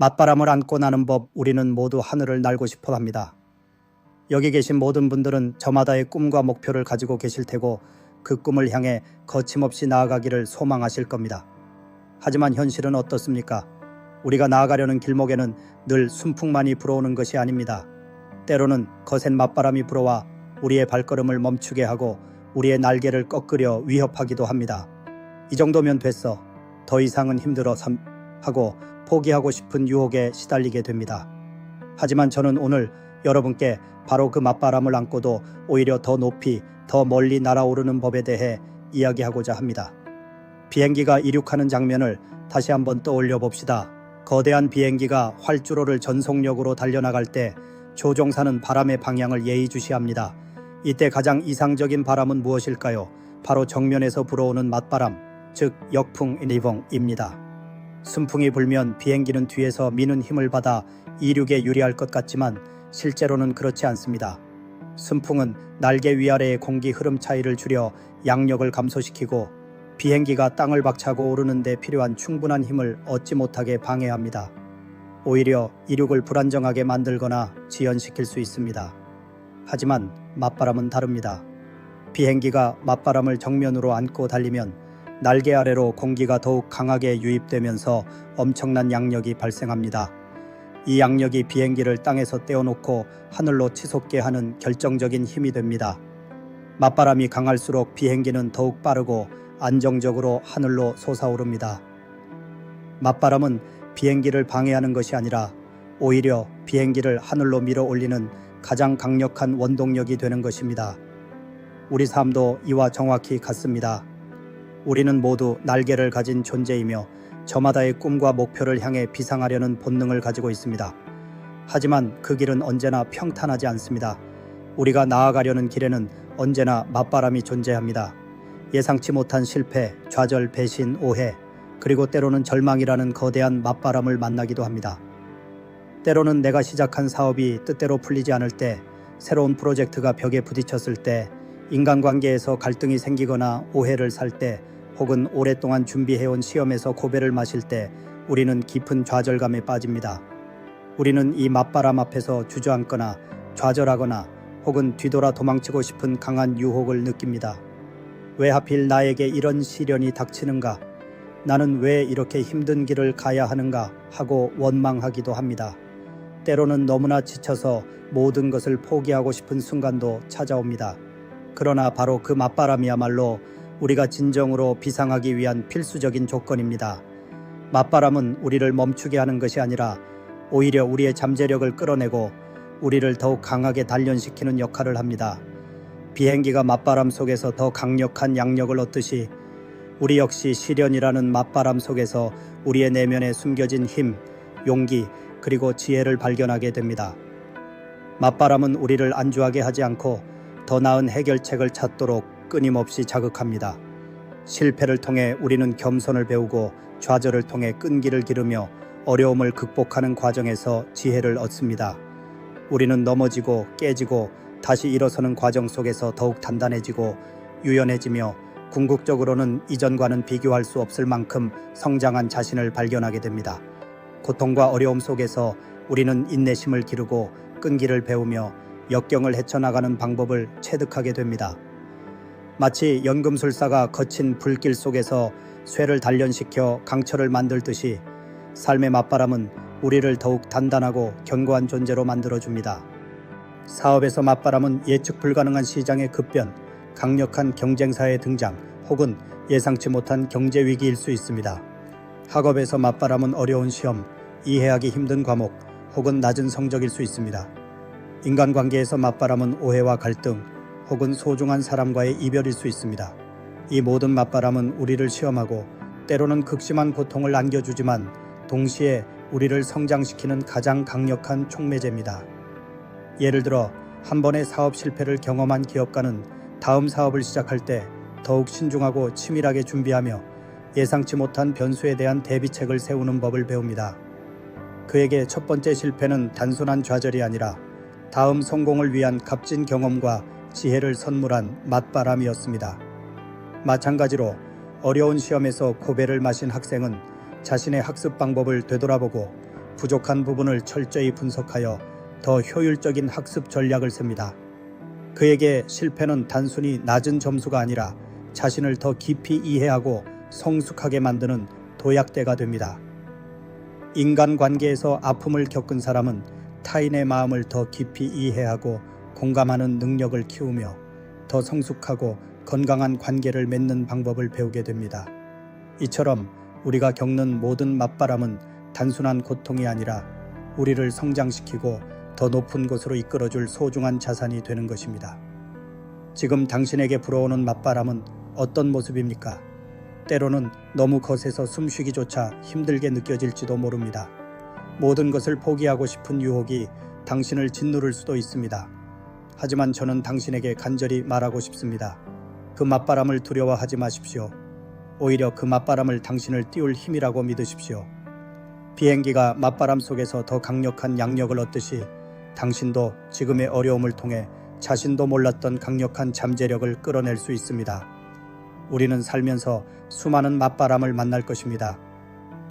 맞바람을 안고 나는 법, 우리는 모두 하늘을 날고 싶어 합니다. 여기 계신 모든 분들은 저마다의 꿈과 목표를 가지고 계실 테고 그 꿈을 향해 거침없이 나아가기를 소망하실 겁니다. 하지만 현실은 어떻습니까? 우리가 나아가려는 길목에는 늘 순풍만이 불어오는 것이 아닙니다. 때로는 거센 맞바람이 불어와 우리의 발걸음을 멈추게 하고 우리의 날개를 꺾으려 위협하기도 합니다. 이 정도면 됐어. 더 이상은 힘들어 하고 포기하고 싶은 유혹에 시달리게 됩니다. 하지만 저는 오늘 여러분께 바로 그 맞바람을 안고도 오히려 더 높이, 더 멀리 날아오르는 법에 대해 이야기하고자 합니다. 비행기가 이륙하는 장면을 다시 한번 떠올려 봅시다. 거대한 비행기가 활주로를 전속력으로 달려나갈 때 조종사는 바람의 방향을 예의주시합니다. 이때 가장 이상적인 바람은 무엇일까요? 바로 정면에서 불어오는 맞바람, 즉 역풍 리봉입니다. 순풍이 불면 비행기는 뒤에서 미는 힘을 받아 이륙에 유리할 것 같지만 실제로는 그렇지 않습니다. 순풍은 날개 위아래의 공기 흐름 차이를 줄여 양력을 감소시키고 비행기가 땅을 박차고 오르는 데 필요한 충분한 힘을 얻지 못하게 방해합니다. 오히려 이륙을 불안정하게 만들거나 지연시킬 수 있습니다. 하지만 맞바람은 다릅니다. 비행기가 맞바람을 정면으로 안고 달리면 날개 아래로 공기가 더욱 강하게 유입되면서 엄청난 양력이 발생합니다. 이 양력이 비행기를 땅에서 떼어놓고 하늘로 치솟게 하는 결정적인 힘이 됩니다. 맞바람이 강할수록 비행기는 더욱 빠르고 안정적으로 하늘로 솟아오릅니다. 맞바람은 비행기를 방해하는 것이 아니라 오히려 비행기를 하늘로 밀어 올리는 가장 강력한 원동력이 되는 것입니다. 우리 삶도 이와 정확히 같습니다. 우리는 모두 날개를 가진 존재이며 저마다의 꿈과 목표를 향해 비상하려는 본능을 가지고 있습니다. 하지만 그 길은 언제나 평탄하지 않습니다. 우리가 나아가려는 길에는 언제나 맞바람이 존재합니다. 예상치 못한 실패, 좌절, 배신, 오해, 그리고 때로는 절망이라는 거대한 맞바람을 만나기도 합니다. 때로는 내가 시작한 사업이 뜻대로 풀리지 않을 때, 새로운 프로젝트가 벽에 부딪혔을 때, 인간관계에서 갈등이 생기거나 오해를 살 때, 혹은 오랫동안 준비해온 시험에서 고배를 마실 때 우리는 깊은 좌절감에 빠집니다. 우리는 이 맞바람 앞에서 주저앉거나 좌절하거나 혹은 뒤돌아 도망치고 싶은 강한 유혹을 느낍니다. 왜 하필 나에게 이런 시련이 닥치는가? 나는 왜 이렇게 힘든 길을 가야 하는가? 하고 원망하기도 합니다. 때로는 너무나 지쳐서 모든 것을 포기하고 싶은 순간도 찾아옵니다. 그러나 바로 그 맞바람이야말로 우리가 진정으로 비상하기 위한 필수적인 조건입니다. 맞바람은 우리를 멈추게 하는 것이 아니라 오히려 우리의 잠재력을 끌어내고 우리를 더욱 강하게 단련시키는 역할을 합니다. 비행기가 맞바람 속에서 더 강력한 양력을 얻듯이 우리 역시 시련이라는 맞바람 속에서 우리의 내면에 숨겨진 힘, 용기, 그리고 지혜를 발견하게 됩니다. 맞바람은 우리를 안주하게 하지 않고 더 나은 해결책을 찾도록 끊임없이 자극합니다. 실패를 통해 우리는 겸손을 배우고 좌절을 통해 끈기를 기르며 어려움을 극복하는 과정에서 지혜를 얻습니다. 우리는 넘어지고 깨지고 다시 일어서는 과정 속에서 더욱 단단해지고 유연해지며 궁극적으로는 이전과는 비교할 수 없을 만큼 성장한 자신을 발견하게 됩니다. 고통과 어려움 속에서 우리는 인내심을 기르고 끈기를 배우며 역경을 헤쳐나가는 방법을 체득하게 됩니다. 마치 연금술사가 거친 불길 속에서 쇠를 단련시켜 강철을 만들듯이 삶의 맞바람은 우리를 더욱 단단하고 견고한 존재로 만들어줍니다. 사업에서 맞바람은 예측 불가능한 시장의 급변, 강력한 경쟁사의 등장 혹은 예상치 못한 경제 위기일 수 있습니다. 학업에서 맞바람은 어려운 시험, 이해하기 힘든 과목 혹은 낮은 성적일 수 있습니다. 인간관계에서 맞바람은 오해와 갈등 혹은 소중한 사람과의 이별일 수 있습니다. 이 모든 맞바람은 우리를 시험하고 때로는 극심한 고통을 안겨주지만 동시에 우리를 성장시키는 가장 강력한 촉매제입니다. 예를 들어 한 번의 사업 실패를 경험한 기업가는 다음 사업을 시작할 때 더욱 신중하고 치밀하게 준비하며 예상치 못한 변수에 대한 대비책을 세우는 법을 배웁니다. 그에게 첫 번째 실패는 단순한 좌절이 아니라 다음 성공을 위한 값진 경험과 지혜를 선물한 맞바람이었습니다. 마찬가지로 어려운 시험에서 고배를 마신 학생은 자신의 학습 방법을 되돌아보고 부족한 부분을 철저히 분석하여 더 효율적인 학습 전략을 셉니다. 그에게 실패는 단순히 낮은 점수가 아니라 자신을 더 깊이 이해하고 성숙하게 만드는 도약대가 됩니다. 인간관계에서 아픔을 겪은 사람은 타인의 마음을 더 깊이 이해하고 공감하는 능력을 키우며 더 성숙하고 건강한 관계를 맺는 방법을 배우게 됩니다. 이처럼 우리가 겪는 모든 맞바람은 단순한 고통이 아니라 우리를 성장시키고 더 높은 곳으로 이끌어줄 소중한 자산이 되는 것입니다. 지금 당신에게 불어오는 맞바람은 어떤 모습입니까? 때로는 너무 거세서 숨쉬기조차 힘들게 느껴질지도 모릅니다. 모든 것을 포기하고 싶은 유혹이 당신을 짓누를 수도 있습니다. 하지만 저는 당신에게 간절히 말하고 싶습니다. 그 맞바람을 두려워하지 마십시오. 오히려 그 맞바람을 당신을 띄울 힘이라고 믿으십시오. 비행기가 맞바람 속에서 더 강력한 양력을 얻듯이 당신도 지금의 어려움을 통해 자신도 몰랐던 강력한 잠재력을 끌어낼 수 있습니다. 우리는 살면서 수많은 맞바람을 만날 것입니다.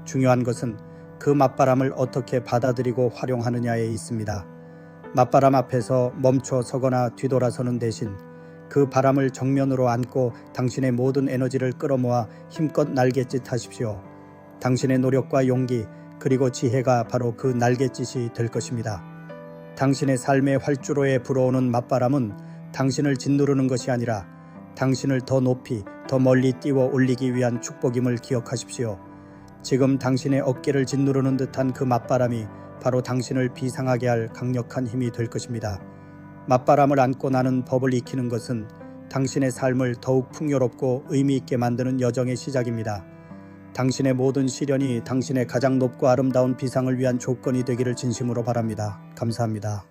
중요한 것은 그 맞바람을 어떻게 받아들이고 활용하느냐에 있습니다. 맞바람 앞에서 멈춰 서거나 뒤돌아서는 대신 그 바람을 정면으로 안고 당신의 모든 에너지를 끌어모아 힘껏 날갯짓 하십시오. 당신의 노력과 용기 그리고 지혜가 바로 그 날갯짓이 될 것입니다. 당신의 삶의 활주로에 불어오는 맞바람은 당신을 짓누르는 것이 아니라 당신을 더 높이 더 멀리 띄워 올리기 위한 축복임을 기억하십시오. 지금 당신의 어깨를 짓누르는 듯한 그 맞바람이 바로 당신을 비상하게 할 강력한 힘이 될 것입니다. 맞바람을 안고 나는 법을 익히는 것은 당신의 삶을 더욱 풍요롭고 의미 있게 만드는 여정의 시작입니다. 당신의 모든 시련이 당신의 가장 높고 아름다운 비상을 위한 조건이 되기를 진심으로 바랍니다. 감사합니다.